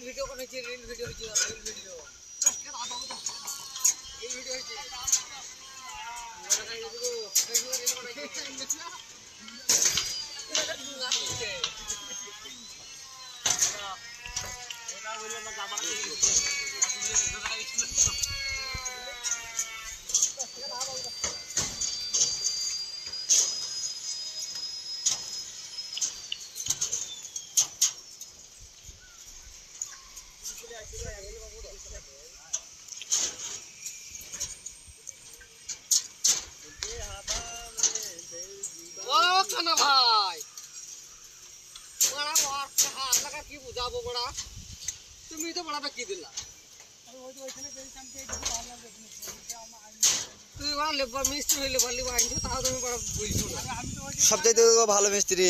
video বানাইছি reel video হইছে reel video 10 টাকা দাও বাবু 10 টাকা রিল ভিডিও হইছে ওরা খাই দিব ফেসবুকে রিল বানাইছি এটা দুঙ্গা হইছে ওরা বললো না জামা দিয়ে দিছে ও কানা ভাই বড়া ওর হাত লাগা কি বুঝাবো বড়া তুমি তো বড়াটা কি দিলা তুই বড়া লেবা মিস্ত্রি হইলে বললি ভাই তাও তুমি বড়া বুঝছো না সবচাইতে ভালো মিস্ত্রি